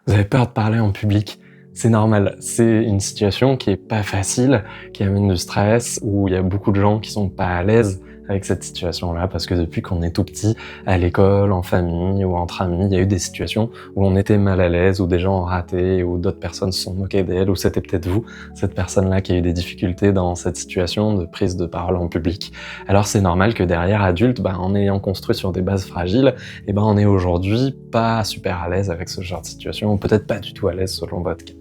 Vous avez peur de parler en public, c'est normal. C'est une situation qui est pas facile, qui amène du stress, où il y a beaucoup de gens qui sont pas à l'aise avec cette situation-là, parce que depuis qu'on est tout petit, à l'école, en famille ou entre amis, il y a eu des situations où on était mal à l'aise, où des gens ont raté, où d'autres personnes se sont moquées d'elles, ou c'était peut-être vous, cette personne-là qui a eu des difficultés dans cette situation de prise de parole en public. Alors c'est normal que derrière, adulte, en ayant construit sur des bases fragiles, on est aujourd'hui pas super à l'aise avec ce genre de situation, ou peut-être pas du tout à l'aise selon votre cas.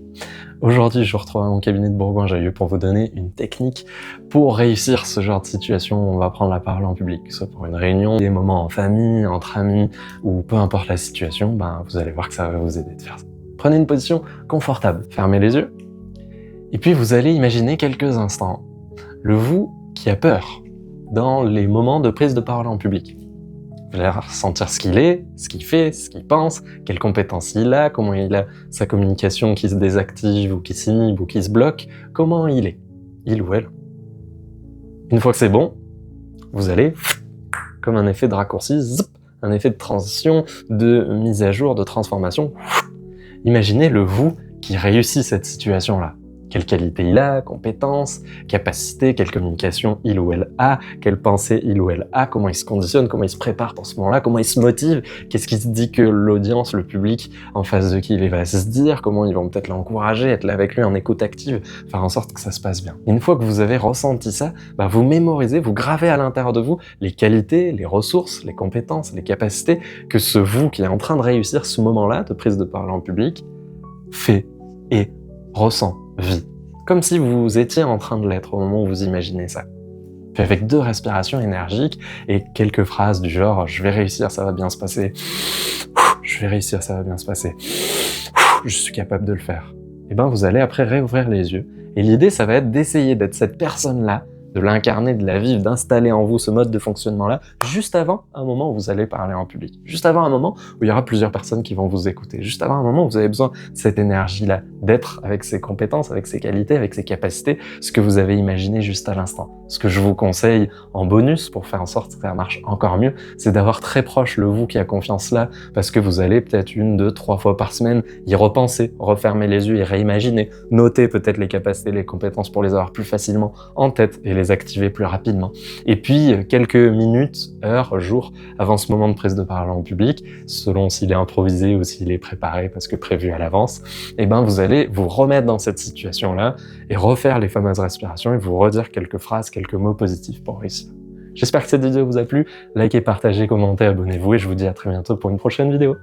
Aujourd'hui, je vous retrouve à mon cabinet de Bourgoin-Jallieu pour vous donner une technique pour réussir ce genre de situation où on va prendre la parole en public, que ce soit pour une réunion, des moments en famille, entre amis, ou peu importe la situation, vous allez voir que ça va vous aider de faire ça. Prenez une position confortable, fermez les yeux, et puis vous allez imaginer quelques instants le vous qui a peur dans les moments de prise de parole en public. Vous allez ressentir ce qu'il est, ce qu'il fait, ce qu'il pense, quelles compétences il a, comment il a sa communication qui se désactive ou qui s'inhibe ou qui se bloque, comment il est, il ou elle. Une fois que c'est bon, vous allez, comme un effet de raccourci, un effet de transition, de mise à jour, de transformation, imaginez le vous qui réussit cette situation-là. Quelle qualité il a, compétences, capacité, quelle communication il ou elle a, quelle pensée il ou elle a, comment il se conditionne, comment il se prépare pour ce moment-là, comment il se motive, qu'est-ce qui se dit que l'audience, le public en face de qui il va se dire, comment ils vont peut-être l'encourager, être là avec lui en écoute active, faire en sorte que ça se passe bien. Une fois que vous avez ressenti ça, vous mémorisez, vous gravez à l'intérieur de vous les qualités, les ressources, les compétences, les capacités que ce vous qui est en train de réussir ce moment-là de prise de parole en public fait et ressent. Vie. Comme si vous étiez en train de l'être au moment où vous imaginez ça. Puis avec 2 respirations énergiques et quelques phrases du genre « je vais réussir, ça va bien se passer »,« je vais réussir, ça va bien se passer »,« je suis capable de le faire », vous allez après réouvrir les yeux. Et l'idée, ça va être d'essayer d'être cette personne-là, de l'incarner, de la vivre, d'installer en vous ce mode de fonctionnement-là, juste avant un moment où vous allez parler en public. Juste avant un moment où il y aura plusieurs personnes qui vont vous écouter. Juste avant un moment où vous avez besoin de cette énergie-là, d'être avec ses compétences, avec ses qualités, avec ses capacités, ce que vous avez imaginé juste à l'instant. Ce que je vous conseille en bonus pour faire en sorte que ça marche encore mieux, c'est d'avoir très proche le vous qui a confiance là, parce que vous allez peut-être 1, 2, 3 fois par semaine y repenser, refermer les yeux et réimaginer, noter peut-être les capacités, les compétences pour les avoir plus facilement en tête et les activer plus rapidement. Et puis, quelques minutes, heures, jours avant ce moment de prise de parole en public, selon s'il est improvisé ou s'il est préparé parce que prévu à l'avance, vous allez vous remettre dans cette situation-là et refaire les fameuses respirations et vous redire quelques phrases, quelques mots positifs pour réussir. J'espère que cette vidéo vous a plu. Likez, partagez, commentez, abonnez-vous et je vous dis à très bientôt pour une prochaine vidéo.